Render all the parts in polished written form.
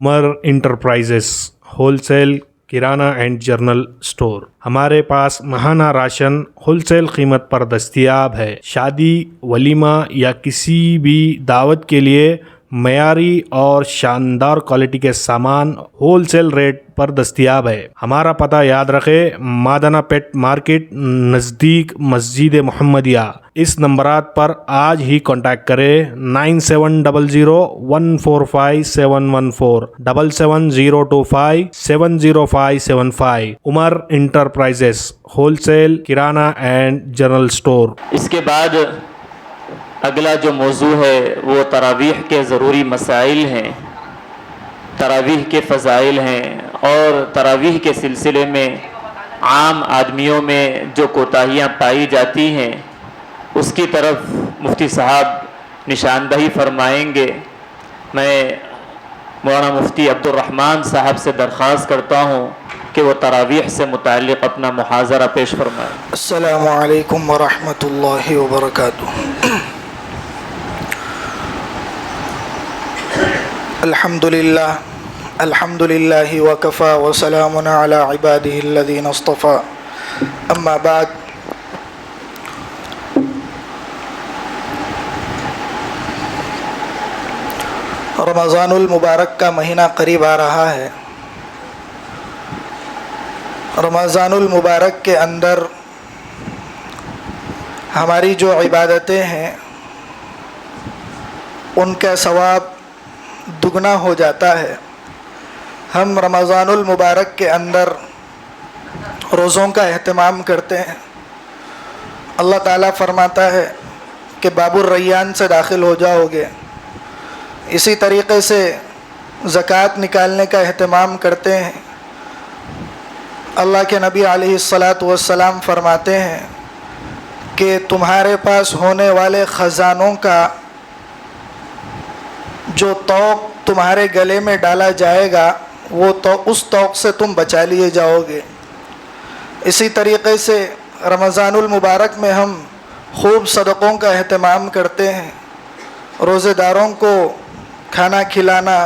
Umar enterprises wholesale kirana and general store ہمارے پاس ماہانہ راشن ہول سیل قیمت پر دستیاب ہے۔ شادی، ولیمہ یا کسی بھی دعوت کے لیے معیاری اور شاندار کوالٹی کے سامان ہول سیل ریٹ پر دستیاب ہے۔ ہمارا پتہ یاد رکھیں، مادانہ پیٹ مارکیٹ نزدیک مسجد محمدیہ۔ اس نمبرات پر آج ہی کانٹیکٹ کریں 9700145714 77025705705۔ Umar enterprises wholesale kirana and general store. اس کے بعد اگلا جو موضوع ہے وہ تراویح کے ضروری مسائل ہیں، تراویح کے فضائل ہیں، اور تراویح کے سلسلے میں عام آدمیوں میں جو کوتاہیاں پائی جاتی ہیں اس کی طرف مفتی صاحب نشاندہی فرمائیں گے۔ میں مولانا مفتی عبدالرحمن صاحب سے درخواست کرتا ہوں کہ وہ تراویح سے متعلق اپنا محاضرہ پیش فرمائیں۔ السلام علیکم ورحمۃ اللہ وبرکاتہ۔ الحمد للہ وکفى وسلام علی عباده الذین اصطفى، اما بعد۔ رمضان المبارک کا مہینہ قریب آ رہا ہے۔ رمضان المبارک کے اندر ہماری جو عبادتیں ہیں ان کا ثواب دگنا ہو جاتا ہے۔ ہم رمضان المبارک کے اندر روزوں کا اہتمام کرتے ہیں۔ اللہ تعالیٰ فرماتا ہے کہ باب الریان سے داخل ہو جاؤ گے۔ اسی طریقے سے زکوٰۃ نکالنے کا اہتمام کرتے ہیں۔ اللہ کے نبی علیہ الصلاۃ والسلام فرماتے ہیں کہ تمہارے پاس ہونے والے خزانوں کا جو توق تمہارے گلے میں ڈالا جائے گا وہ تو اس توق سے تم بچا لیے جاؤ گے۔ اسی طریقے سے رمضان المبارک میں ہم خوب صدقوں کا اہتمام کرتے ہیں۔ روزے داروں کو کھانا کھلانا،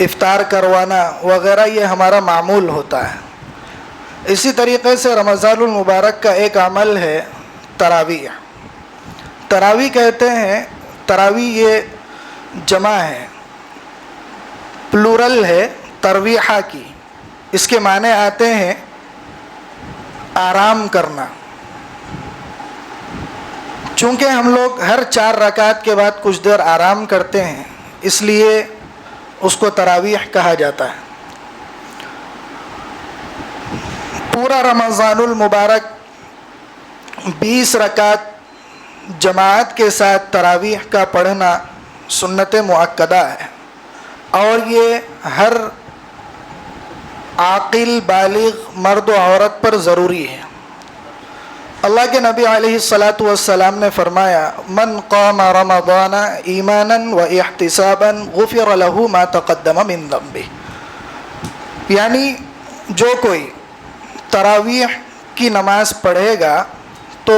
افطار کروانا وغیرہ یہ ہمارا معمول ہوتا ہے۔ اسی طریقے سے رمضان المبارک کا ایک عمل ہے تراویح۔ تراویح کہتے ہیں، تراویح یہ جمع ہے، پلورل ہے ترویحہ کی۔ اس کے معنی آتے ہیں آرام کرنا۔ چونکہ ہم لوگ ہر 4 رکعت کے بعد کچھ دیر آرام کرتے ہیں، اس لیے اس کو تراویح کہا جاتا ہے۔ پورا رمضان المبارک 20 رکعت جماعت کے ساتھ تراویح کا پڑھنا سنت مؤکدہ ہے، اور یہ ہر عاقل بالغ مرد و عورت پر ضروری ہے۔ اللہ کے نبی علیہ الصلاۃ والسلام نے فرمایا من قام رمضان ایمانا و احتسابا غفر له ما تقدم من ذنبه، یعنی جو کوئی تراویح کی نماز پڑھے گا تو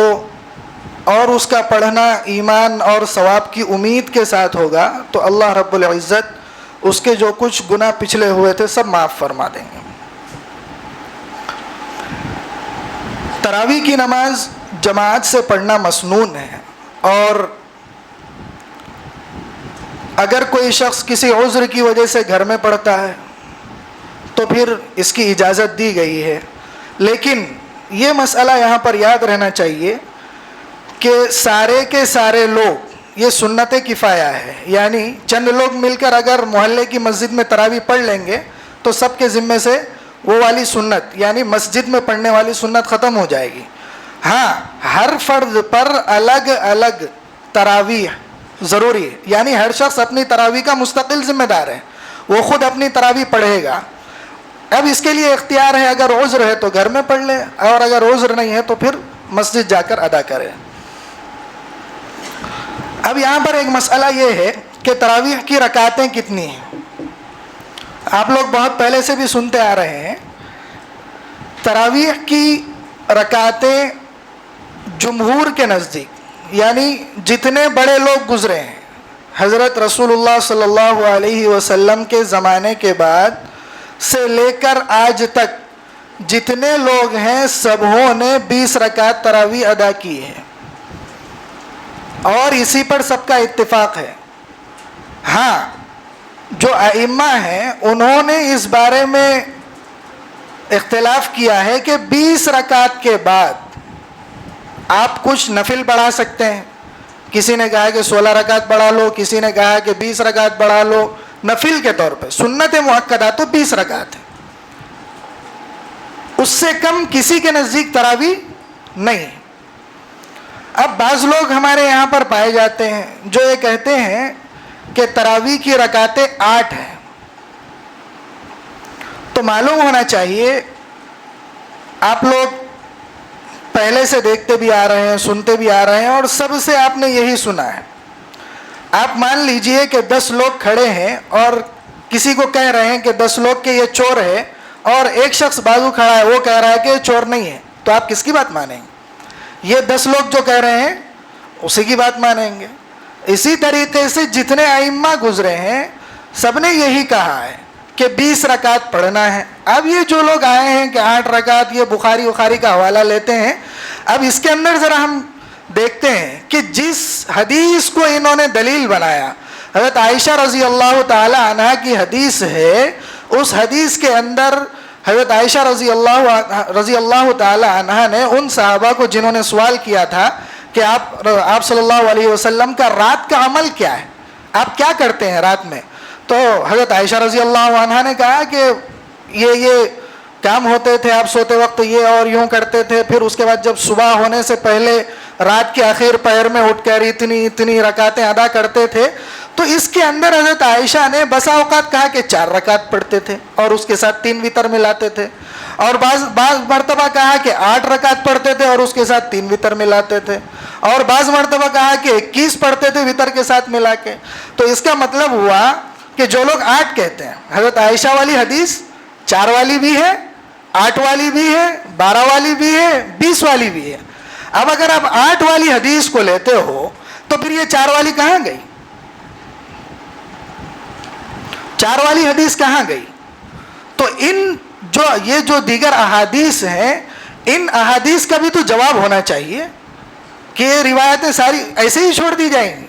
اور اس کا پڑھنا ایمان اور ثواب کی امید کے ساتھ ہوگا تو اللہ رب العزت اس کے جو کچھ گناہ پچھلے ہوئے تھے سب معاف فرما دیں گے۔ تراویح کی نماز جماعت سے پڑھنا مسنون ہے، اور اگر کوئی شخص کسی عذر کی وجہ سے گھر میں پڑھتا ہے تو پھر اس کی اجازت دی گئی ہے۔ لیکن یہ مسئلہ یہاں پر یاد رہنا چاہیے کہ سارے کے سارے لوگ، یہ سنت کفایہ ہے، یعنی چند لوگ مل کر اگر محلے کی مسجد میں تراویح پڑھ لیں گے تو سب کے ذمے سے وہ والی سنت، یعنی مسجد میں پڑھنے والی سنت ختم ہو جائے گی۔ ہاں، ہر فرد پر الگ الگ تراویح ضروری ہے، یعنی ہر شخص اپنی تراویح کا مستقل ذمہ دار ہے، وہ خود اپنی تراویح پڑھے گا۔ اب اس کے لیے اختیار ہے، اگر عذر ہے تو گھر میں پڑھ لے، اور اگر عذر نہیں ہے تو پھر مسجد جا کر ادا کرے۔ اب یہاں پر ایک مسئلہ یہ ہے کہ تراویح کی رکعتیں کتنی ہیں۔ آپ لوگ بہت پہلے سے بھی سنتے آ رہے ہیں، تراویح کی رکعتیں جمہور کے نزدیک، یعنی جتنے بڑے لوگ گزرے ہیں، حضرت رسول اللہ صلی اللہ علیہ وسلم کے زمانے کے بعد سے لے کر آج تک جتنے لوگ ہیں سبوں نے 20 رکعت تراویح ادا کی ہے، اور اسی پر سب کا اتفاق ہے۔ ہاں، جو ائمہ ہیں انہوں نے اس بارے میں اختلاف کیا ہے کہ 20 رکعت کے بعد آپ کچھ نفل بڑھا سکتے ہیں۔ کسی نے کہا کہ 16 رکعت بڑھا لو، کسی نے کہا کہ 20 رکعت بڑھا لو نفل کے طور پہ۔ سنت مؤکدہ تو 20 رکعت ہے، اس سے کم کسی کے نزدیک تراویح نہیں۔ اب بعض لوگ ہمارے یہاں پر پائے جاتے ہیں جو یہ کہتے ہیں کہ تراویح کی رکعتیں 8 ہیں۔ تو معلوم ہونا چاہیے، آپ لوگ پہلے سے دیکھتے بھی آ رہے ہیں، سنتے بھی آ رہے ہیں، اور سب سے آپ نے یہی سنا ہے۔ آپ مان لیجئے کہ 10 لوگ کھڑے ہیں اور کسی کو کہہ رہے ہیں کہ 10 لوگ کے یہ چور ہے، اور ایک شخص بازو کھڑا ہے وہ کہہ رہا ہے کہ یہ چور نہیں ہے، تو آپ کس کی بات مانیں گے؟ یہ 10 لوگ جو کہہ رہے ہیں اسی کی بات مانیں گے۔ اسی طریقے سے جتنے ائمہ گزرے ہیں سب نے یہی کہا ہے کہ 20 رکعت پڑھنا ہے۔ اب یہ جو لوگ آئے ہیں کہ 8 رکعت، یہ بخاری کا حوالہ لیتے ہیں۔ اب اس کے اندر ذرا ہم دیکھتے ہیں کہ جس حدیث کو انہوں نے دلیل بنایا، حضرت عائشہ رضی اللہ تعالی عنہا کی حدیث ہے، اس حدیث کے اندر حضرت عائشہ رضی اللہ تعالی عنہا نے ان صحابہ کو جنہوں نے سوال کیا تھا کہ آپ صلی اللہ علیہ وسلم کا رات کا عمل کیا ہے، آپ کیا کرتے ہیں رات میں؟ تو حضرت عائشہ رضی اللہ عنہا نے کہا کہ یہ کام ہوتے تھے، آپ سوتے وقت یہ اور یوں کرتے تھے، پھر اس کے بعد جب صبح ہونے سے پہلے رات کے آخر پہر میں اٹھ کر اتنی رکعتیں ادا کرتے تھے۔ تو اس کے اندر حضرت عائشہ نے بسا اوقات کہا کہ 4 رکعت پڑھتے تھے اور اس کے ساتھ 3 وتر ملاتے تھے، اور بعض مرتبہ کہا کہ 8 رکعت پڑھتے تھے اور اس کے ساتھ 3 وتر ملاتے تھے، اور بعض مرتبہ کہا کہ 21 پڑھتے تھے وتر کے ساتھ ملا کے۔ تو اس کا مطلب ہوا کہ جو لوگ 8 کہتے ہیں، حضرت عائشہ والی حدیث 4 والی بھی ہے، 8 والی بھی ہے، 12 والی بھی ہے، 20 والی بھی ہے۔ اب اگر آپ 8 والی حدیث کو لیتے ہو تو پھر یہ 4 والی کہاں گئی؟ 4 والی حدیث کہاں گئی؟ تو یہ جو دیگر احادیث ہیں، ان احادیث کا بھی تو جواب ہونا چاہیے کہ یہ روایتیں ساری ایسے ہی چھوڑ دی جائیں گی۔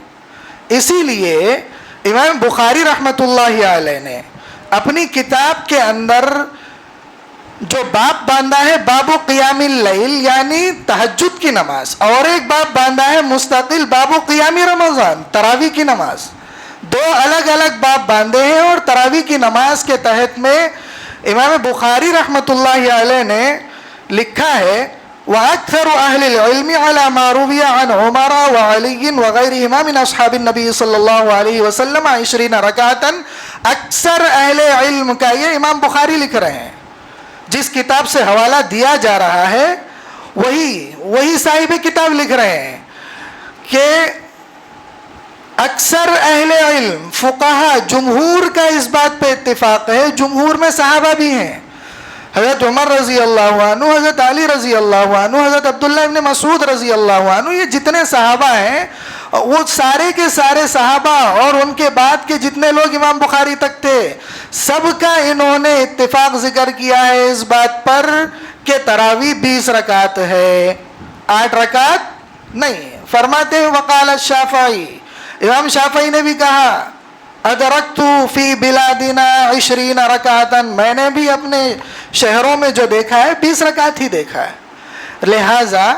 اسی لیے امام بخاری رحمۃ اللہ علیہ نے اپنی کتاب کے اندر جو باب باندھا ہے باب قیام اللیل یعنی تہجد کی نماز، اور ایک باب باندھا ہے مستقل باب قیام رمضان تراویح کی نماز، 2 الگ الگ باب باندھے ہیں، اور تراویح کی نماز کے تحت میں امام بخاری رحمۃ اللہ علیہ نے لکھا ہے وَأَكْثَرُ أَهْلِ الْعِلْمِ عَلَى مَا رُوِيَ عَنْ عُمَرَ وَعَلِيٍّ وَغَيْرِهِمَا مِنْ أَصْحَابِ النَّبِيِّ صلی اللہ علیہ وسلم 20 رکعتاً۔ اکثر اہل علم کا، یہ امام بخاری لکھ رہے ہیں، جس کتاب سے حوالہ دیا جا رہا ہے وہی صاحب کتاب لکھ رہے ہیں کہ اکثر اہل علم فقہا جمہور کا اس بات پہ اتفاق ہے، جمہور میں صحابہ بھی ہیں، حضرت عمر رضی اللہ عنہ، حضرت علی رضی اللہ عنہ، حضرت عبداللہ ابن مسعود رضی اللہ عنہ، یہ جتنے صحابہ ہیں وہ سارے کے سارے صحابہ اور ان کے بعد کے جتنے لوگ امام بخاری تک تھے، سب کا انہوں نے اتفاق ذکر کیا ہے اس بات پر کہ تراویح 20 رکعت ہے، 8 رکعت نہیں۔ فرماتے ہیں وقال الشافعی، امام شافعی نے بھی کہا ادرکت فی بلادنا 20 رکعتا، میں نے بھی اپنے شہروں میں جو دیکھا ہے 20 رکعت ہی دیکھا ہے۔ لہٰذا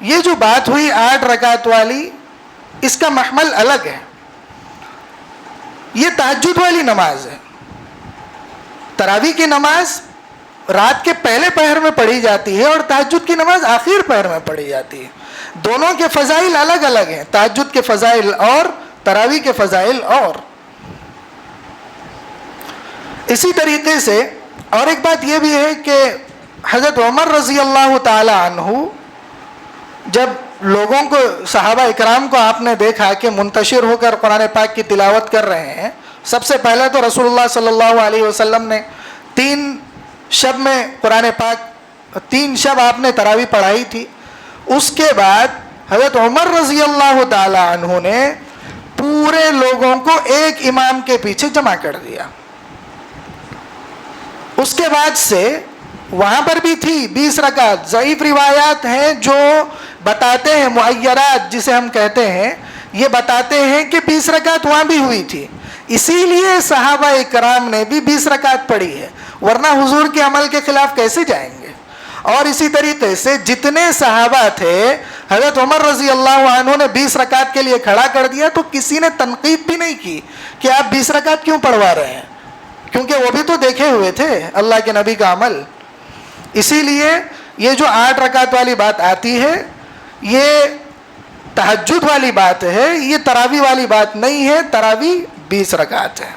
یہ جو بات ہوئی 8 رکعت والی، اس کا محمل الگ ہے، یہ تہجد والی نماز ہے۔ تراویح کی نماز رات کے پہلے پہر میں پڑھی جاتی ہے اور تہجد کی نماز آخر پہر میں پڑھی جاتی ہے، دونوں کے فضائل الگ الگ ہیں، تہجد کے فضائل اور تراویح کے فضائل اور۔ اسی طریقے سے اور ایک بات یہ بھی ہے کہ حضرت عمر رضی اللہ تعالی عنہ جب لوگوں کو، صحابہ اکرام کو آپ نے دیکھا کہ منتشر ہو کر قرآن پاک کی تلاوت کر رہے ہیں، سب سے پہلے تو رسول اللہ صلی اللہ علیہ وسلم نے 3 شب میں قرآن پاک 3 شب آپ نے تراویح پڑھائی تھی، اس کے بعد حضرت عمر رضی اللہ تعالی عنہ نے پورے لوگوں کو ایک امام کے پیچھے جمع کر دیا. اس کے بعد سے وہاں پر بھی تھی 20 رکعت. ضعیف روایات ہیں جو بتاتے ہیں، معیرات جسے ہم کہتے ہیں، یہ بتاتے ہیں کہ 20 رکعت وہاں بھی ہوئی تھی. اسی لیے صحابہ اکرام نے بھی 20 رکعت پڑھی ہے، ورنہ حضور کے عمل کے خلاف کیسے جائیں گے. اور اسی طریقے سے جتنے صحابہ تھے، حضرت عمر رضی اللہ عنہ نے 20 رکعت کے لیے کھڑا کر دیا تو کسی نے تنقید بھی نہیں کی کہ آپ 20 رکعت کیوں پڑھوا رہے ہیں، کیونکہ وہ بھی تو دیکھے ہوئے تھے اللہ کے نبی کا عمل. اسی لیے یہ جو 8 رکعت والی بات آتی ہے یہ تہجد والی بات ہے، یہ تراویح والی بات نہیں ہے. تراویح 20 رکعت ہے.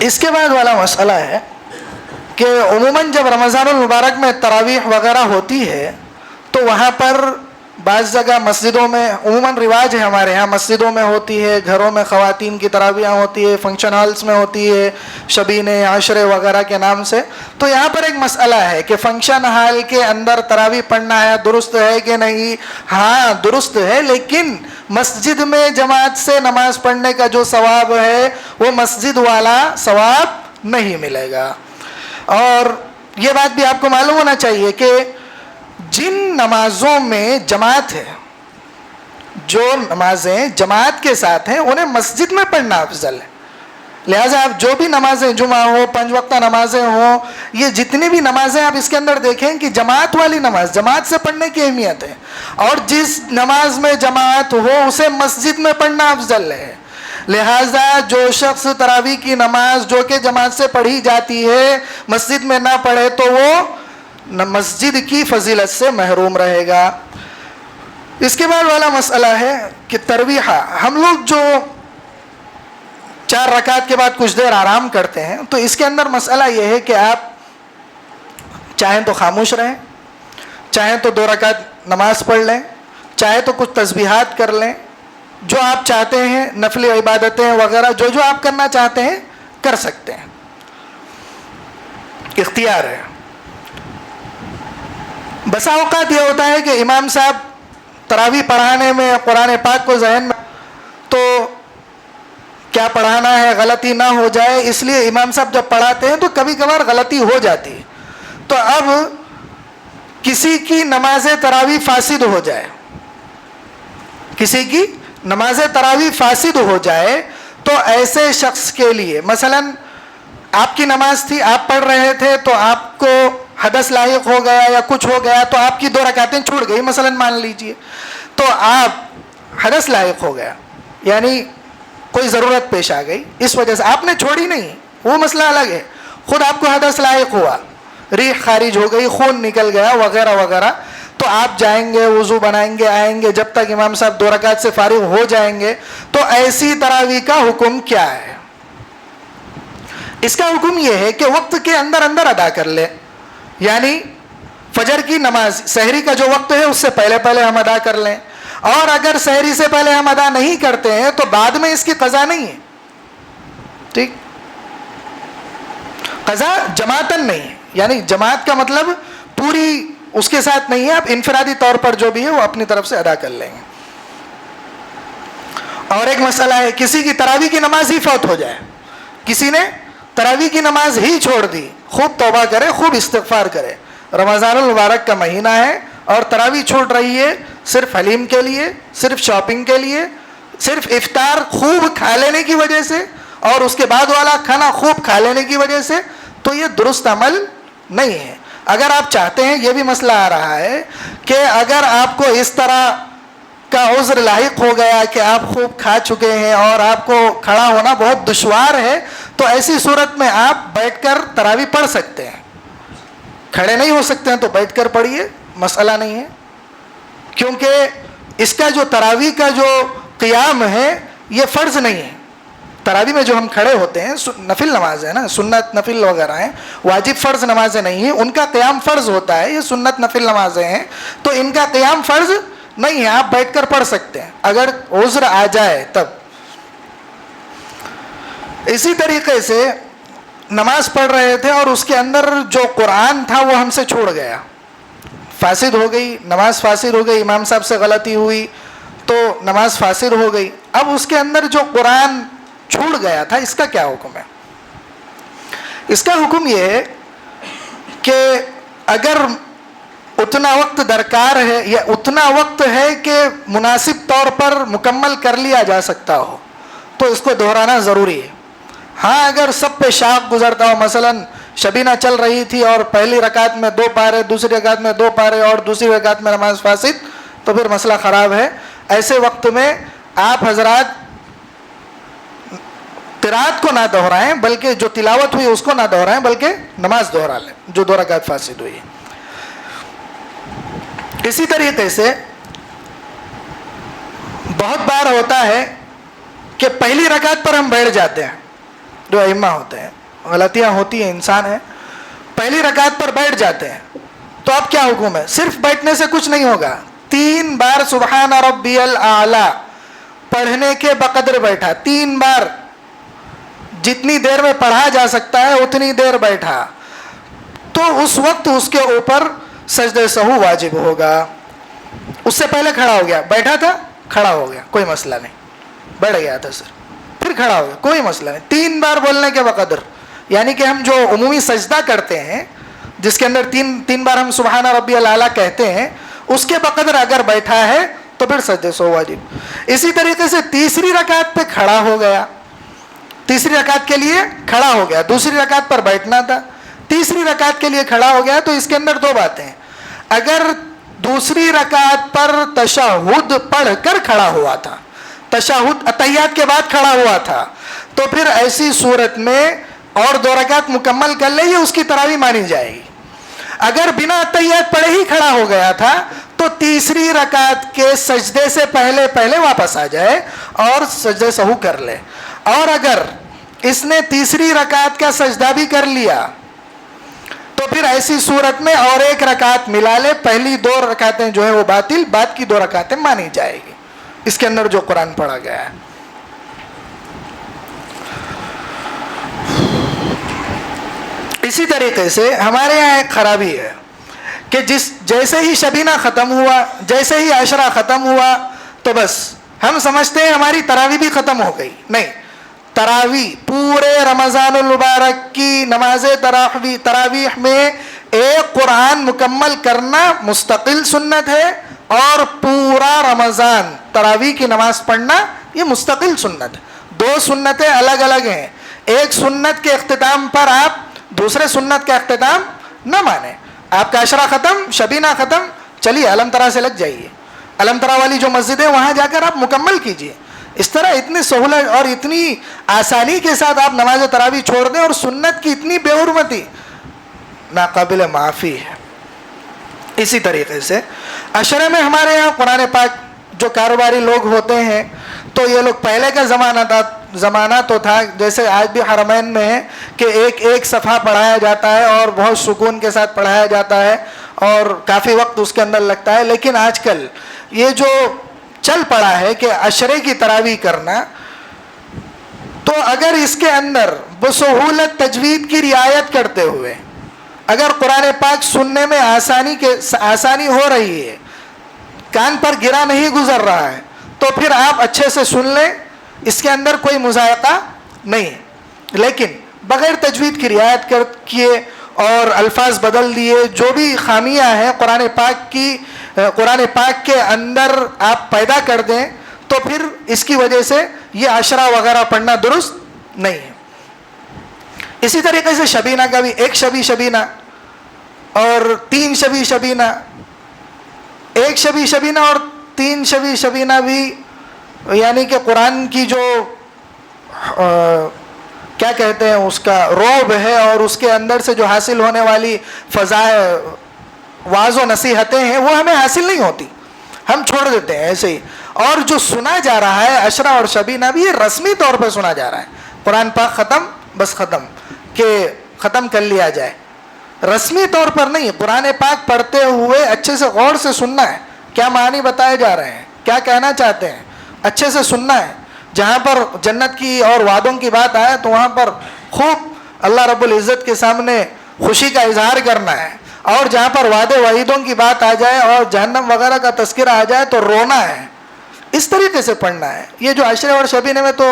اس کے بعد والا مسئلہ ہے کہ عموماً جب رمضان المبارک میں تراویح وغیرہ ہوتی ہے تو وہاں پر بعض جگہ مسجدوں میں عموماً رواج ہے، ہمارے ہاں مسجدوں میں ہوتی ہے، گھروں میں خواتین کی تراویح ہوتی ہے، فنکشن ہالز میں ہوتی ہے، شبین عاشرے وغیرہ کے نام سے. تو یہاں پر ایک مسئلہ ہے کہ فنکشن ہال کے اندر تراویح پڑھنا ہے درست ہے کہ نہیں. ہاں درست ہے، لیکن مسجد میں جماعت سے نماز پڑھنے کا جو ثواب ہے وہ مسجد والا ثواب نہیں ملے گا. اور یہ بات بھی آپ کو معلوم ہونا چاہیے کہ جن نمازوں میں جماعت ہے، جو نمازیں جماعت کے ساتھ ہیں، انہیں مسجد میں پڑھنا افضل ہے. لہٰذا آپ جو بھی نمازیں، جمعہ ہو، 5 وقتہ نمازیں ہوں، یہ جتنی بھی نمازیں آپ اس کے اندر دیکھیں کہ جماعت والی نماز، جماعت سے پڑھنے کی اہمیت ہے. اور جس نماز میں جماعت ہو اسے مسجد میں پڑھنا افضل ہے. لہٰذا جو شخص تراویح کی نماز جو کہ جماعت سے پڑھی جاتی ہے مسجد میں نہ پڑھے تو وہ مسجد کی فضیلت سے محروم رہے گا. اس کے بعد والا مسئلہ ہے کہ ترویح، ہم لوگ جو 4 رکعت کے بعد کچھ دیر آرام کرتے ہیں تو اس کے اندر مسئلہ یہ ہے کہ آپ چاہیں تو خاموش رہیں، چاہیں تو 2 رکعت نماز پڑھ لیں، چاہے تو کچھ تسبیحات کر لیں، جو آپ چاہتے ہیں نفلی عبادتیں وغیرہ جو جو آپ کرنا چاہتے ہیں کر سکتے ہیں، اختیار ہے. بسا اوقات یہ ہوتا ہے کہ امام صاحب تراویح پڑھانے میں قرآن پاک کو ذہن میں تو کیا پڑھانا ہے غلطی نہ ہو جائے، اس لیے امام صاحب جب پڑھاتے ہیں تو کبھی کبھار غلطی ہو جاتی ہے. تو اب کسی کی نماز تراویح فاسد ہو جائے، کسی کی نماز تراویح فاسد ہو جائے تو ایسے شخص کے لیے، مثلا آپ کی نماز تھی، آپ پڑھ رہے تھے تو آپ کو حدث لاحق ہو گیا یا کچھ ہو گیا تو آپ کی 2 رکعتیں چھوٹ گئی، مثلا مان لیجئے، تو آپ حدث لاحق ہو گیا، یعنی کوئی ضرورت پیش آ گئی، اس وجہ سے آپ نے چھوڑی نہیں، وہ مسئلہ الگ ہے، خود آپ کو حدث لاحق ہوا، ریح خارج ہو گئی، خون نکل گیا وغیرہ وغیرہ، تو آپ جائیں گے، وضو بنائیں گے، آئیں گے، جب تک امام صاحب 2 رکعت سے فارغ ہو جائیں گے. تو ایسی تراویح کا حکم کیا ہے؟ اس کا حکم یہ ہے کہ وقت کے اندر اندر ادا کر لے، یعنی فجر کی نماز سحری کا جو وقت ہے اس سے پہلے پہلے ہم ادا کر لیں، اور اگر سحری سے پہلے ہم ادا نہیں کرتے ہیں تو بعد میں اس کی قضا نہیں ہے. ٹھیک، قضا جماعتن نہیں ہے، یعنی جماعت کا مطلب پوری اس کے ساتھ نہیں ہے، آپ انفرادی طور پر جو بھی ہے وہ اپنی طرف سے ادا کر لیں گے. اور ایک مسئلہ ہے کسی کی تراویح کی نماز ہی فوت ہو جائے، کسی نے تراویح کی نماز ہی چھوڑ دی، خوب توبہ کرے، خوب استغفار کرے. رمضان المبارک کا مہینہ ہے اور تراویح چھوٹ رہی ہے صرف حلیم کے لیے، صرف شاپنگ کے لیے، صرف افطار خوب کھا لینے کی وجہ سے اور اس کے بعد والا کھانا خوب کھا لینے کی وجہ سے، تو یہ درست عمل نہیں ہے. اگر آپ چاہتے ہیں، یہ بھی مسئلہ آ رہا ہے کہ اگر آپ کو اس طرح کا عذر لاحق ہو گیا کہ آپ خوب کھا چکے ہیں اور آپ کو کھڑا ہونا بہت دشوار ہے، تو ایسی صورت میں آپ بیٹھ کر تراویح پڑھ سکتے ہیں. کھڑے نہیں ہو سکتے ہیں تو بیٹھ کر پڑھیے، مسئلہ نہیں ہے، کیونکہ اس کا جو تراویح کا جو قیام ہے یہ فرض نہیں ہے. تراویح میں جو ہم کھڑے ہوتے ہیں نفل نماز ہے نا، سنت نفل وغیرہ ہیں، واجب فرض نمازیں نہیں ہیں، ان کا قیام فرض ہوتا ہے، یہ سنت نفل نمازیں ہیں تو ان کا قیام فرض نہیں ہے، آپ بیٹھ کر پڑھ سکتے ہیں اگر عذر آ جائے تب. اسی طریقے سے نماز پڑھ رہے تھے اور اس کے اندر جو قرآن تھا وہ ہم سے چھوڑ گیا، فاسد ہو گئی، نماز فاسد ہو گئی، امام صاحب سے غلطی ہوئی تو نماز فاسد ہو گئی. اب اس کے اندر جو قرآن چھوڑ گیا تھا اس کا کیا حکم ہے؟ اس کا حکم یہ ہے کہ اگر اتنا وقت درکار ہے یا اتنا وقت ہے کہ مناسب طور پر مکمل کر لیا جا سکتا ہو تو اس کو دہرانا ضروری ہے. ہاں اگر سب پہ شاق گزرتا ہو، مثلا شبینہ چل رہی تھی اور پہلی رکعت میں 2 پارے، دوسری رکعت میں 2 پارے اور دوسری رکعت میں نماز فاسد، تو پھر مسئلہ خراب ہے. ایسے وقت میں آپ حضرات قرات کو نہ دہرائیں، بلکہ جو تلاوت ہوئی اس کو نہ دہرائیں، بلکہ نماز دہرا لیں جو 2 رکعت فاسد ہوئی. اسی طریقے سے بہت بار ہوتا ہے کہ پہلی رکعت پر ہم بیٹھ جاتے ہیں، جو ائمہ ہوتے ہیں، غلطیاں ہوتی ہیں، انسان ہے، پہلی رکعت پر بیٹھ جاتے ہیں. تو اب کیا حکم ہے؟ صرف بیٹھنے سے کچھ نہیں ہوگا. 3 بار سبحان ربی الاعلی پڑھنے کے بقدر بیٹھا، 3 بار جتنی دیر میں پڑھا جا سکتا ہے اتنی دیر بیٹھا، تو اس وقت اس کے اوپر سجدہ سہو واجب ہوگا. اس سے پہلے کھڑا ہو گیا، بیٹھا تھا کھڑا ہو گیا، کوئی مسئلہ نہیں. بیٹھ گیا تھا سر، پھر کھڑا ہو گیا، کوئی مسئلہ نہیں. 3 بار بولنے کے بقدر، یعنی کہ ہم جو عمومی سجدہ کرتے ہیں جس کے اندر 3 بار ہم سبحان ربی الاعلی کہتے ہیں، اس کے بقدر اگر بیٹھا ہے تو پھر سجدہ سہو واجب. اسی طریقے سے تیسری رکعت پہ کھڑا ہو گیا، تیسری رکعت کے لیے کھڑا ہو گیا، دوسری رکعت پر بیٹھنا تھا، تیسری رکعت کے لیے کھڑا ہو گیا. تو اس کے اندر 2 باتیں ہیں. اگر دوسری رکعت پر تشہد پڑھ کر کھڑا ہوا تھا، تشہد اتحیات کے بعد کھڑا ہوا تھا، تو پھر ایسی صورت میں اور 2 رکعت مکمل کر لے، یہ اس کی تراویح مانی جائے گی. اگر بنا اتحیات پڑھے ہی کھڑا ہو گیا تھا تو تیسری رکعت کے سجدے سے پہلے واپس آ جائے اور سجدہ سہو کر لے. اور اگر اس نے تیسری رکعت کا سجدہ بھی کر لیا تو پھر ایسی صورت میں اور 1 رکعت ملا لے. پہلی 2 رکعتیں جو ہیں وہ باطل، بعد کی 2 رکعتیں مانی جائے گی اس کے اندر جو قرآن پڑھا گیا ہے. اسی طریقے سے ہمارے یہاں ایک خرابی ہے کہ جیسے ہی شبینہ ختم ہوا، جیسے ہی عشرہ ختم ہوا تو بس ہم سمجھتے ہیں ہماری تراویح بھی ختم ہو گئی. نہیں، تراویح پورے رمضان المبارک کی نماز تراویح میں ایک قرآن مکمل کرنا مستقل سنت ہے، اور پورا رمضان تراویح کی نماز پڑھنا یہ مستقل سنت ہے. 2 سنتیں الگ الگ ہیں. ایک سنت کے اختتام پر آپ دوسرے سنت کا اختتام نہ مانیں. آپ کا عشرہ ختم، شبینہ ختم، چلیے علم ترا سے لگ جائیے، علم ترا والی جو مسجد ہے وہاں جا کر آپ مکمل کیجیے. اس طرح اتنی سہولت اور اتنی آسانی کے ساتھ آپ نماز تراویح چھوڑ دیں، اور سنت کی اتنی بے حرمتی ناقابل معافی ہے. اسی طریقے سے عشرے میں ہمارے یہاں قرآن پاک جو کاروباری لوگ ہوتے ہیں تو یہ لوگ پہلے کا زمانہ تو تھا، جیسے آج بھی حرمین میں ہے کہ ایک صفحہ پڑھایا جاتا ہے اور بہت سکون کے ساتھ پڑھایا جاتا ہے اور کافی وقت اس کے اندر لگتا ہے. لیکن آج کل یہ جو چل پڑا ہے کہ عشرے کی تراویح کرنا، تو اگر اس کے اندر بسہولت تجوید کی رعایت کرتے ہوئے اگر قرآن پاک سننے میں آسانی ہو رہی ہے، کان پر گرا نہیں گزر رہا ہے، تو پھر آپ اچھے سے سن لیں، اس کے اندر کوئی مذائقہ نہیں. لیکن بغیر تجوید کی رعایت کیے اور الفاظ بدل دیے، جو بھی خامیاں ہیں قرآن پاک کے اندر آپ پیدا کر دیں، تو پھر اس کی وجہ سے یہ عشرہ وغیرہ پڑھنا درست نہیں ہے. اسی طریقے سے شبینہ کا بھی 1 شبینہ اور 3 شبینہ، 1 شبینہ اور 3 شبینہ بھی، یعنی کہ قرآن کی جو کیا کہتے ہیں اس کا رعب ہے اور اس کے اندر سے جو حاصل ہونے والی فضائل، واعظ و نصیحتیں ہیں، وہ ہمیں حاصل نہیں ہوتی، ہم چھوڑ دیتے ہیں ایسے ہی. اور جو سنا جا رہا ہے عشرہ اور شبینہ بھی، یہ رسمی طور پہ سنا جا رہا ہے. قرآن پاک ختم، بس ختم، کہ ختم کر لیا جائے، رسمی طور پر نہیں. قرآن پاک پڑھتے ہوئے اچھے سے غور سے سننا ہے، کیا معنی بتائے جا رہے ہیں، کیا کہنا چاہتے ہیں، اچھے سے سننا ہے. جہاں پر جنت کی اور وعدوں کی بات آئے تو وہاں پر خوب اللہ رب العزت کے سامنے خوشی کا اظہار کرنا ہے، اور جہاں پر وعدے وعیدوں کی بات آ جائے اور جہنم وغیرہ کا تذکرہ آ جائے تو رونا ہے. اس طریقے سے پڑھنا ہے. یہ جو عشرے اور شبینے میں تو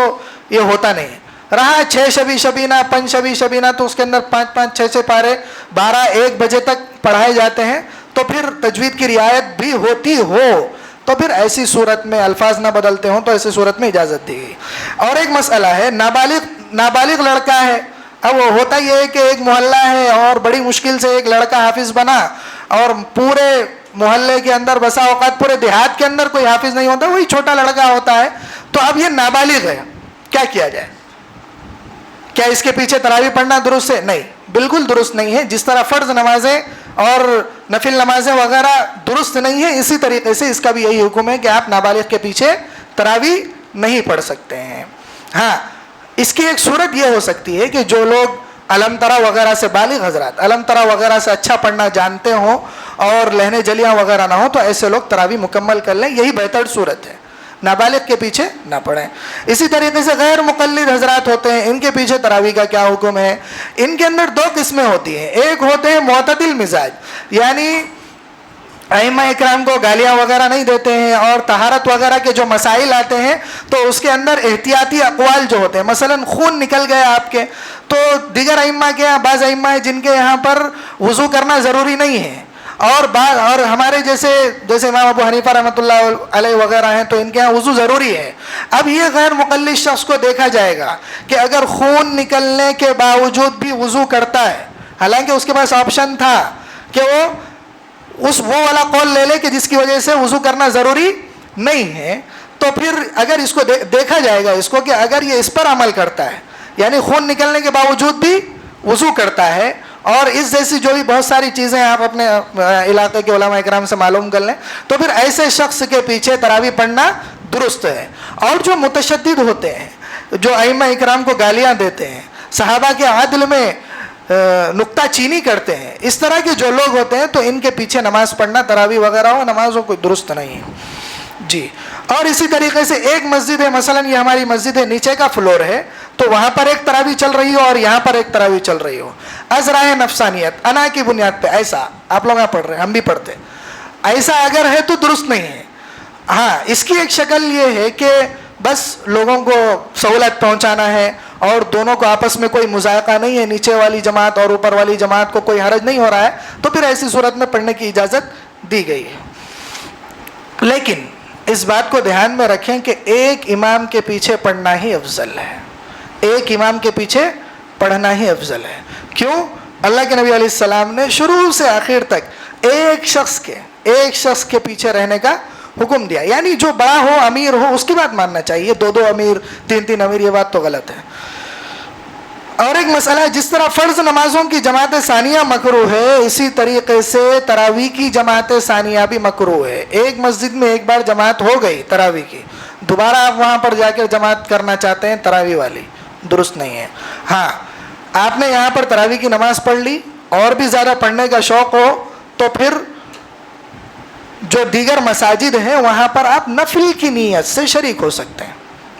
یہ ہوتا نہیں ہے. رہا 6 شبی شبینہ 5 شبی شبینہ تو اس کے اندر 5 6 پارے 12-1 بجے تک پڑھائے جاتے ہیں. تو پھر تجوید کی رعایت بھی ہوتی ہو تو پھر ایسی صورت میں الفاظ نہ بدلتے ہوں تو ایسی صورت میں اجازت دی گئی. اور ایک مسئلہ ہے, نابالغ لڑکا ہے. اب وہ ہوتا یہ ہے کہ ایک محلہ ہے اور بڑی مشکل سے ایک لڑکا حافظ بنا, اور پورے محلے کے اندر بسا اوقات پورے دیہات کے اندر کوئی حافظ نہیں ہوتا, وہی چھوٹا لڑکا ہوتا ہے. تو اب یہ نابالغ ہے, کیا کیا جائے؟ کیا اس کے پیچھے تراویح پڑھنا درست ہے؟ نہیں, بالکل درست نہیں ہے. جس طرح فرض نمازیں اور نفل نمازیں وغیرہ درست نہیں ہیں, اسی طریقے سے اس کا بھی یہی حکم ہے کہ آپ نابالغ کے پیچھے تراویح نہیں پڑھ سکتے ہیں. ہاں, اس کی ایک صورت یہ ہو سکتی ہے کہ جو لوگ علم ترا وغیرہ سے بالغ حضرات علم ترا وغیرہ سے اچھا پڑھنا جانتے ہوں اور لہنے جلیاں وغیرہ نہ ہوں تو ایسے لوگ تراویح مکمل کر لیں, یہی بہتر صورت ہے. نابالغ کے پیچھے نہ پڑھیں. اسی طریقے سے غیر مقلد حضرات ہوتے ہیں, ان کے پیچھے تراویح کا کیا حکم ہے؟ ان کے اندر 2 قسمیں ہوتی ہیں. ایک ہوتے ہیں معتدل مزاج, یعنی ائمہ اکرام کو گالیاں وغیرہ نہیں دیتے ہیں, اور طہارت وغیرہ کے جو مسائل آتے ہیں تو اس کے اندر احتیاطی اقوال جو ہوتے ہیں, مثلا خون نکل گیا آپ کے, تو دیگر ائمہ کے یہاں بعض ائمہ ہیں جن کے یہاں پر وضو کرنا ضروری نہیں ہے, اور ہمارے جیسے امام ابو حنیفہ رحمۃ اللہ علیہ وغیرہ ہیں تو ان کے یہاں وضو ضروری ہے. اب یہ غیر مقلد شخص کو دیکھا جائے گا کہ اگر خون نکلنے کے باوجود بھی وضو کرتا ہے, حالانکہ اس کے پاس آپشن تھا کہ وہ والا قول لے لے کہ جس کی وجہ سے وضو کرنا ضروری نہیں ہے, تو پھر اگر اس کو دیکھا جائے گا اس کو کہ اگر یہ اس پر عمل کرتا ہے, یعنی خون نکلنے کے باوجود بھی وضو کرتا ہے, اور اس جیسی جو بھی بہت ساری چیزیں آپ اپنے علاقے کے علماء اکرام سے معلوم کر لیں, تو پھر ایسے شخص کے پیچھے تراویح پڑھنا درست ہے. اور جو متشدد ہوتے ہیں, جو ائمہ اکرام کو گالیاں دیتے ہیں, صحابہ کے عدل میں نکتہ چینی کرتے ہیں, اس طرح کے جو لوگ ہوتے ہیں تو ان کے پیچھے نماز پڑھنا تراویح وغیرہ ہو نمازوں کوئی درست نہیں ہے. جی, اور اسی طریقے سے ایک مسجد ہے, مثلا یہ ہماری مسجد ہے, نیچے کا فلور ہے, تو وہاں پر ایک تراویح چل رہی ہو اور یہاں پر ایک تراویح چل رہی ہو, از راہ نفسانیت انا کی بنیاد پہ, ایسا آپ لوگ پڑھ رہے ہیں, ہم بھی پڑھتے, ایسا اگر ہے تو درست نہیں ہے. ہاں, اس کی ایک شکل یہ ہے کہ بس لوگوں کو سہولت پہنچانا ہے اور دونوں کو آپس میں کوئی مذائقہ نہیں ہے, نیچے والی جماعت اور اوپر والی جماعت کو کوئی حرج نہیں ہو رہا ہے, تو پھر ایسی صورت میں پڑھنے کی اجازت دی گئی ہے. لیکن اس بات کو دھیان میں رکھیں کہ ایک امام کے پیچھے پڑھنا ہی افضل ہے, ایک امام کے پیچھے پڑھنا ہی افضل ہے. کیوں؟ اللہ کے نبی علیہ السلام نے شروع سے آخر تک ایک شخص کے پیچھے رہنے کا حکم دیا, یعنی جو بڑا ہو امیر ہو اس کی بات ماننا چاہیے, 2 امیر 3 امیر یہ بات تو غلط ہے. اور ایک مسئلہ ہے, جس طرح فرض نمازوں کی جماعت ثانیہ مکروہ ہے, اسی طریقے سے تراویح کی جماعت ثانیہ بھی مکروہ ہے. ایک مسجد میں ایک بار جماعت ہو گئی تراویح کی, دوبارہ آپ وہاں پر جا کے جماعت کرنا چاہتے ہیں تراویح والی, درست نہیں ہے. ہاں, آپ نے یہاں پر تراویح کی نماز پڑھ لی اور بھی زیادہ پڑھنے کا شوق ہو تو پھر جو دیگر مساجد ہیں وہاں پر آپ نفل کی نیت سے شریک ہو سکتے ہیں.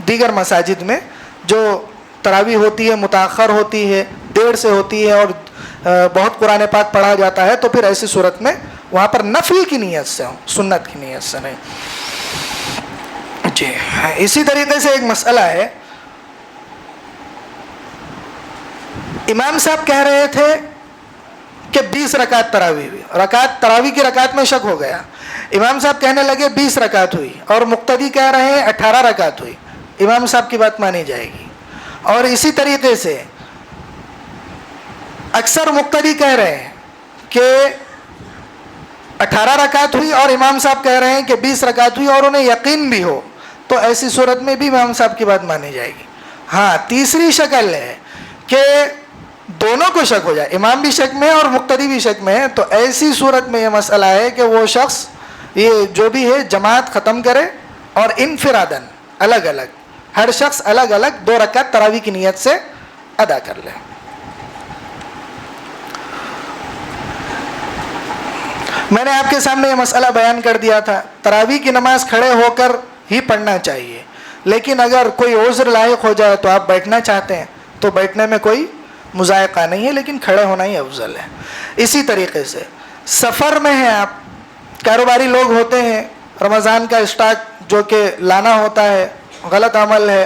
دیگر مساجد میں جو تراویح ہوتی ہے متاخر ہوتی ہے, دیر سے ہوتی ہے اور بہت قرآن پاک پڑھا جاتا ہے, تو پھر ایسی صورت میں وہاں پر نفل کی نیت سے ہو, سنت کی نیت سے نہیں. جی, اسی طریقے سے ایک مسئلہ ہے, امام صاحب کہہ رہے تھے کہ 20 رکعت تراویح ہوئی, تراویح کی رکعت میں شک ہو گیا, امام صاحب کہنے لگے 20 رکعت ہوئی, اور مقتدی کہہ رہے ہیں 18 رکعت ہوئی, امام صاحب کی بات مانی جائے گی. اور اسی طریقے سے اکثر مقتدی کہہ رہے ہیں کہ 18 رکعت ہوئی اور امام صاحب کہہ رہے ہیں کہ 20 رکعت ہوئی, اور انہیں یقین بھی ہو, تو ایسی صورت میں بھی امام صاحب کی بات مانی جائے گی. ہاں, تیسری شکل ہے کہ دونوں کو شک ہو جائے, امام بھی شک میں اور مقتدی بھی شک میں ہے, تو ایسی صورت میں یہ مسئلہ ہے کہ وہ شخص یہ جو بھی ہے جماعت ختم کرے اور انفرادن الگ الگ ہر شخص الگ الگ 2 رکعت تراویح کی نیت سے ادا کر لے. میں نے آپ کے سامنے یہ مسئلہ بیان کر دیا تھا, تراویح کی نماز کھڑے ہو کر ہی پڑھنا چاہیے, لیکن اگر کوئی عذر لاحق ہو جائے تو آپ بیٹھنا چاہتے ہیں تو بیٹھنے میں کوئی مذائقہ نہیں ہے, لیکن کھڑے ہونا ہی افضل ہے. اسی طریقے سے سفر میں ہیں آپ, کاروباری لوگ ہوتے ہیں, رمضان کا اسٹاک جو کہ لانا ہوتا ہے غلط عمل ہے,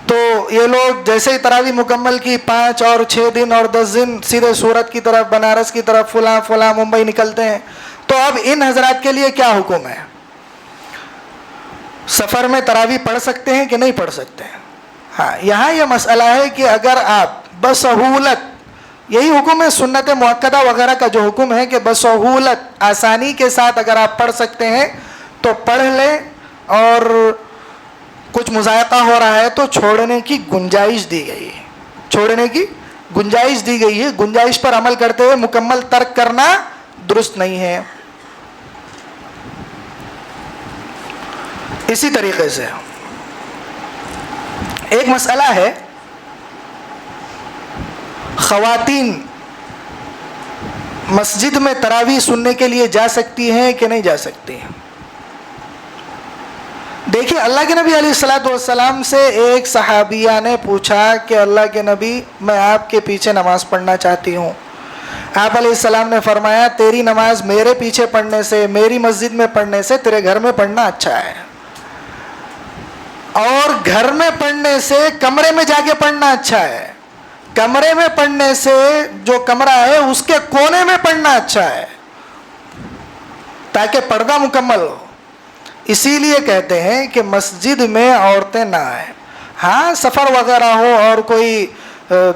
تو یہ لوگ جیسے ہی تراویح مکمل کی 5 اور 6 دن اور 10 دن سیدھے سورت کی طرف, بنارس کی طرف, فلاں ممبئی نکلتے ہیں. تو اب ان حضرات کے لیے کیا حکم ہے؟ سفر میں تراویح پڑھ سکتے ہیں کہ نہیں پڑھ سکتے ہیں؟ ہاں, یہاں یہ مسئلہ ہے کہ اگر آپ بسہولت, یہی حکم ہے سنت مؤکدہ وغیرہ کا جو حکم ہے کہ بسہولت آسانی کے ساتھ اگر آپ پڑھ سکتے ہیں تو پڑھ لیں, اور کچھ مذائقہ ہو رہا ہے تو چھوڑنے کی گنجائش دی گئی ہے, چھوڑنے کی گنجائش دی گئی ہے. گنجائش پر عمل کرتے ہوئے مکمل ترک کرنا درست نہیں ہے. اسی طریقے سے ایک مسئلہ ہے, خواتین مسجد میں تراویح سننے کے لیے جا سکتی ہیں کہ نہیں جا سکتی ہیں؟ دیکھیے, اللہ کے نبی علیہ الصلوۃ والسلام سے ایک صحابیہ نے پوچھا کہ اللہ کے نبی, میں آپ کے پیچھے نماز پڑھنا چاہتی ہوں. آپ علیہ السلام نے فرمایا, تیری نماز میرے پیچھے پڑھنے سے, میری مسجد میں پڑھنے سے تیرے گھر میں پڑھنا اچھا ہے, اور گھر میں پڑھنے سے کمرے میں جا کے پڑھنا اچھا ہے. کمرے میں پڑھنے سے جو کمرہ ہے اس کے کونے میں پڑھنا اچھا ہے, تاکہ پردہ مکمل ہو. اسی لیے کہتے ہیں کہ مسجد میں عورتیں نہ آئیں. ہاں, سفر وغیرہ ہو اور کوئی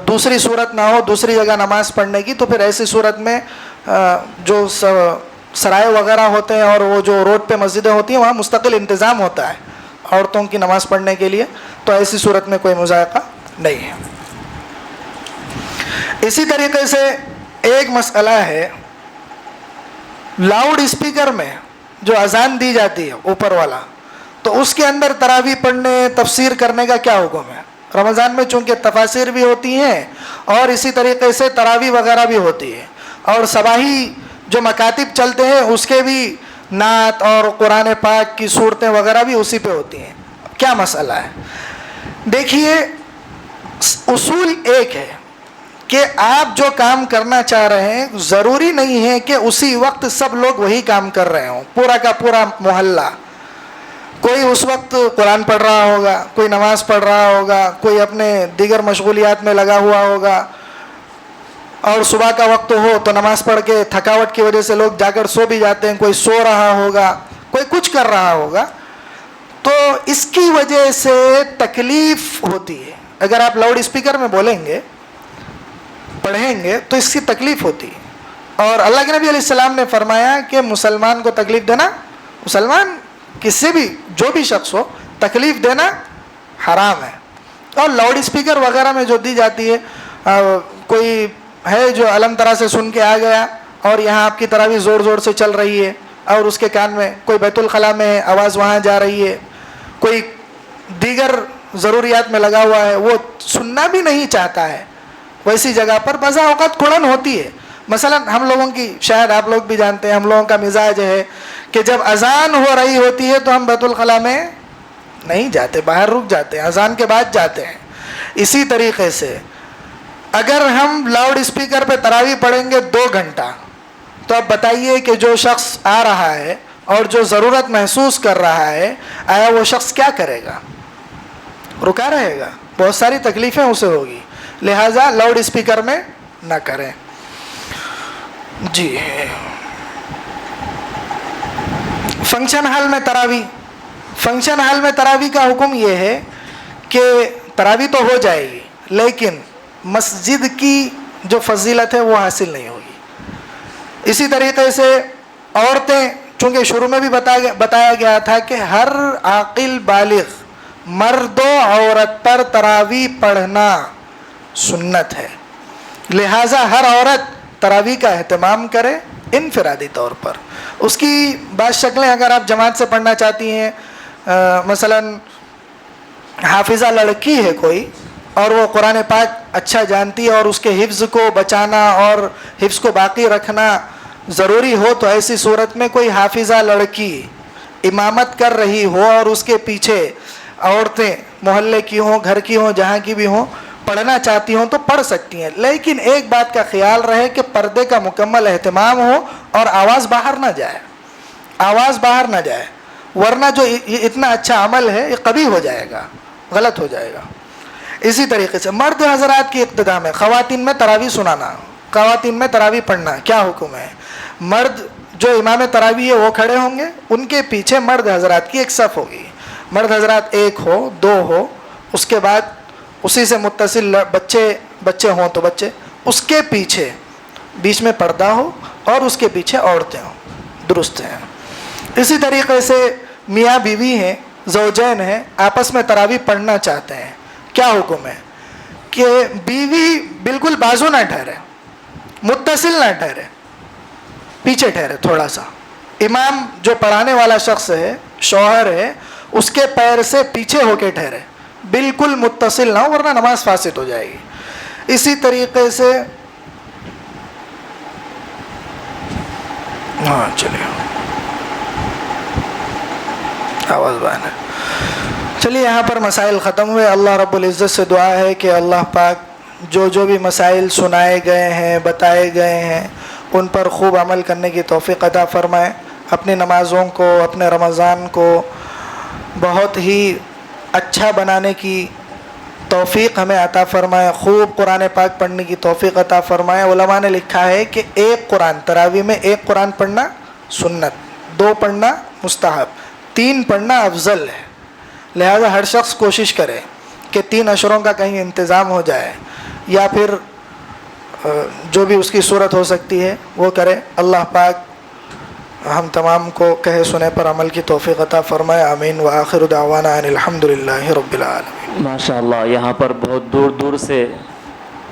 دوسری صورت نہ ہو دوسری جگہ نماز پڑھنے کی, تو پھر ایسی صورت میں جو سرائے وغیرہ ہوتے ہیں اور وہ جو روڈ پہ مسجدیں ہوتی ہیں وہاں مستقل انتظام ہوتا ہے عورتوں کی نماز پڑھنے کے لیے, تو ایسی صورت میں کوئی مذائقہ نہیں ہے. اسی طریقے سے ایک مسئلہ ہے, لاؤڈ اسپیکر میں جو اذان دی جاتی ہے اوپر والا, تو اس کے اندر تراویح پڑھنے, تفسیر کرنے کا کیا حکم ہے؟ رمضان میں چونکہ تفاسیر بھی ہوتی ہیں اور اسی طریقے سے تراویح وغیرہ بھی ہوتی ہے, اور صباحی جو مکاتب چلتے ہیں اس کے بھی نعت اور قرآن پاک کی صورتیں وغیرہ بھی اسی پہ ہوتی ہیں. کیا مسئلہ ہے؟ دیکھیے, اصول ایک ہے کہ آپ جو کام کرنا چاہ رہے ہیں ضروری نہیں ہے کہ اسی وقت سب لوگ وہی کام کر رہے ہوں. پورا کا پورا محلہ, کوئی اس وقت قرآن پڑھ رہا ہوگا, کوئی نماز پڑھ رہا ہوگا, کوئی اپنے دیگر مشغولیات میں لگا ہوا ہوگا, اور صبح کا وقت ہو تو نماز پڑھ کے تھکاوٹ کی وجہ سے لوگ جا کر سو بھی جاتے ہیں, کوئی سو رہا ہوگا, کوئی کچھ کر رہا ہوگا. تو اس کی وجہ سے تکلیف ہوتی ہے. اگر آپ لاؤڈ اسپیکر میں بولیں گے, پڑھیں گے, تو اس کی تکلیف ہوتی ہے. اور اللہ کے نبی علیہ السلام نے فرمایا کہ مسلمان کو تکلیف دینا, مسلمان کسی بھی جو بھی شخص ہو, تکلیف دینا حرام ہے. اور لاؤڈ اسپیکر وغیرہ میں جو دی جاتی ہے, کوئی ہے جو علم طرح سے سن کے آ گیا اور یہاں آپ کی تراویح زور زور سے چل رہی ہے اور اس کے کان میں کوئی بیت الخلاء میں ہے, آواز وہاں جا رہی ہے, کوئی دیگر ضروریات میں لگا ہوا ہے, وہ سننا بھی نہیں چاہتا ہے, ویسی جگہ پر بسا اوقات کھڑن ہوتی ہے. مثلا ہم لوگوں کی, شاید آپ لوگ بھی جانتے ہیں, ہم لوگوں کا مزاج ہے کہ جب اذان ہو رہی ہوتی ہے تو ہم بیت الخلاء میں نہیں جاتے, باہر رک جاتے ہیں, اذان کے بعد جاتے ہیں. اسی طریقے سے اگر ہم لاؤڈ اسپیکر پہ تراویح پڑھیں گے 2 گھنٹہ, تو اب بتائیے کہ جو شخص آ رہا ہے اور جو ضرورت محسوس کر رہا ہے, آیا وہ شخص کیا کرے گا؟ رکا رہے گا, بہت ساری تکلیفیں اسے ہوگی. لہٰذا لاؤڈ اسپیکر میں نہ کریں. جی, فنکشن ہال میں تراویح, فنکشن ہال میں تراویح کا حکم یہ ہے کہ تراویح تو ہو جائے گی لیکن مسجد کی جو فضیلت ہے وہ حاصل نہیں ہوگی. اسی طریقے سے عورتیں, چونکہ شروع میں بھی بتایا گیا تھا کہ ہر عاقل بالغ مرد و عورت پر تراویح پڑھنا سنت ہے, لہٰذا ہر عورت تراویح کا اہتمام کرے انفرادی طور پر. اس کی بعض شکلیں اگر آپ جماعت سے پڑھنا چاہتی ہیں, مثلا حافظہ لڑکی ہے کوئی اور وہ قرآن پاک اچھا جانتی ہے اور اس کے حفظ کو بچانا اور حفظ کو باقی رکھنا ضروری ہو, تو ایسی صورت میں کوئی حافظہ لڑکی امامت کر رہی ہو اور اس کے پیچھے عورتیں محلے کی ہوں, گھر کی ہوں, جہاں کی بھی ہوں, پڑھنا چاہتی ہوں تو پڑھ سکتی ہیں، لیکن ایک بات کا خیال رہے کہ پردے کا مکمل اہتمام ہو اور آواز باہر نہ جائے، آواز باہر نہ جائے، ورنہ جو یہ اتنا اچھا عمل ہے یہ کبھی ہو جائے گا، غلط ہو جائے گا۔ اسی طریقے سے مرد حضرات کی اقتداء میں خواتین میں تراویح سنانا، خواتین میں تراویح پڑھنا کیا حکم ہے؟ مرد جو امام تراویح ہے وہ کھڑے ہوں گے، ان کے پیچھے مرد حضرات کی ایک صف ہوگی، مرد حضرات ایک ہو دو ہو، اس کے بعد اسی سے متصل بچے ہوں تو بچے، اس کے پیچھے بیچ میں پردہ ہو اور اس کے پیچھے عورتیں ہوں، درست ہیں۔ اسی طریقے سے میاں بیوی ہیں، زوجین ہیں، آپس میں تراویح پڑھنا چاہتے ہیں، کیا حکم ہے؟ کہ بیوی بالکل بازو نہ ٹھہرے، متصل نہ ٹھہرے، پیچھے ٹھہرے تھوڑا سا، امام جو پڑھانے والا شخص ہے، شوہر ہے، اس کے پیر سے پیچھے ہو کے ٹھہرے، بالکل متصل نہ ہو ورنہ نماز فاسد ہو جائے گی۔ اسی طریقے سے چلیے آواز بہن ہے، چلیے یہاں پر مسائل ختم ہوئے۔ اللہ رب العزت سے دعا ہے کہ اللہ پاک جو بھی مسائل سنائے گئے ہیں، بتائے گئے ہیں، ان پر خوب عمل کرنے کی توفیق عطا فرمائے، اپنی نمازوں کو، اپنے رمضان کو بہت ہی اچھا بنانے کی توفیق ہمیں عطا فرمائے، خوب قرآن پاک پڑھنے کی توفیق عطا فرمائے۔ علماء نے لکھا ہے کہ ایک قرآن، تراویح میں ایک قرآن پڑھنا سنت، 2 پڑھنا مستحب، 3 پڑھنا افضل ہے، لہذا ہر شخص کوشش کرے کہ 3 اشروں کا کہیں انتظام ہو جائے، یا پھر جو بھی اس کی صورت ہو سکتی ہے وہ کرے۔ اللہ پاک ہم تمام کو کہے سنے پر عمل کی توفیق عطا فرمائے، آمین۔ وآخر دعوانا ان الحمدللہ رب العالمین۔ ماشاءاللہ، یہاں پر بہت دور دور سے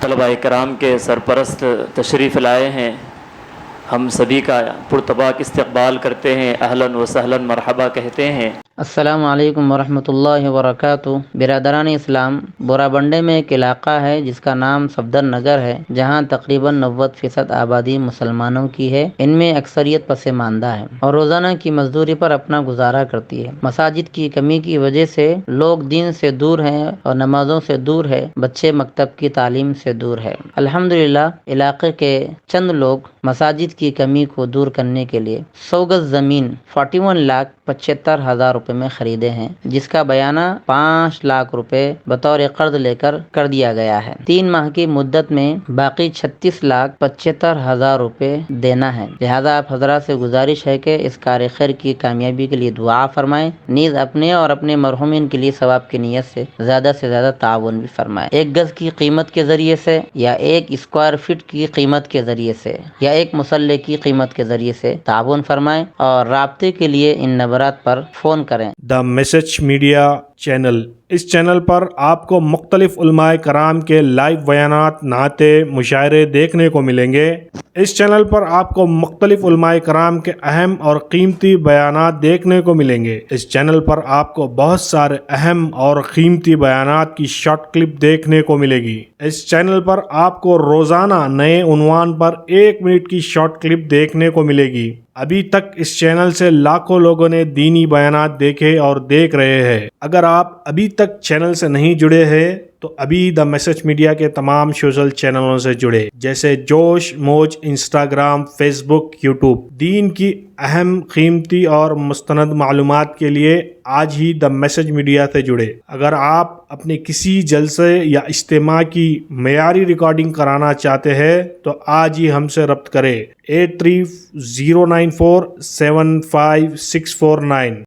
طلباء کرام کے سرپرست تشریف لائے ہیں، ہم سبھی کا پرتباک استقبال کرتے ہیں، اہلاً و سہلاً مرحبا کہتے ہیں۔ السلام علیکم ورحمۃ اللہ وبرکاتہ۔ برادران اسلام، بورا بنڈے میں ایک علاقہ ہے جس کا نام صفدر نگر ہے، جہاں تقریباً 90% آبادی مسلمانوں کی ہے، ان میں اکثریت پسماندہ ہے اور روزانہ کی مزدوری پر اپنا گزارا کرتی ہے۔ مساجد کی کمی کی وجہ سے لوگ دین سے دور ہیں اور نمازوں سے دور ہے، بچے مکتب کی تعلیم سے دور ہے۔ الحمدللہ علاقے کے چند لوگ مساجد کی کمی کو دور کرنے کے لیے 100 گز زمین 41,75,000 روپے میں خریدے ہیں، جس کا بیانہ 5 لاکھ روپے بطور قرض لے کر دیا گیا ہے۔ 3 ماہ کی مدت میں باقی 36,75,000 روپے دینا ہے، لہذا آپ حضرات سے گزارش ہے کہ اس کار خیر کی کامیابی کے لیے دعا فرمائیں، نیز اپنے اور اپنے مرحومین کے لیے ثواب کی نیت سے زیادہ تعاون بھی فرمائیں۔ 1 گز کی قیمت کے ذریعے سے، یا 1 اسکوائر فٹ کی قیمت کے ذریعے سے، یا 1 مسلح کی قیمت کے ذریعے سے تعاون فرمائیں، اور رابطے کے لیے ان نمبرات پر فون کریں۔ دا میسج میڈیا چینل، اس چینل پر آپ کو مختلف علماء کرام کے لائیو بیانات، نعتیں، مشاعرے دیکھنے کو ملیں گے۔ اس چینل پر آپ کو مختلف علماء کرام کے اہم اور قیمتی بیانات دیکھنے کو ملیں گے۔ اس چینل پر آپ کو بہت سارے اہم اور قیمتی بیانات کی شارٹ کلپ دیکھنے کو ملے گی۔ اس چینل پر آپ کو روزانہ نئے عنوان پر 1 منٹ کی شارٹ کلپ دیکھنے کو ملے گی۔ ابھی تک اس چینل سے لاکھوں لوگوں نے دینی بیانات دیکھے اور دیکھ رہے ہیں۔ اگر آپ ابھی تک چینل سے نہیں جڑے ہیں تو ابھی دا میسج میڈیا کے تمام سوشل چینلوں سے جڑے، جیسے جوش موج، انسٹاگرام، فیس بک، یوٹیوب۔ دین کی اہم، قیمتی اور مستند معلومات کے لیے آج ہی دا میسج میڈیا سے جڑے۔ اگر آپ اپنے کسی جلسے یا اجتماع کی معیاری ریکارڈنگ کرانا چاہتے ہیں تو آج ہی ہم سے رابطہ کریں۔ 8309475649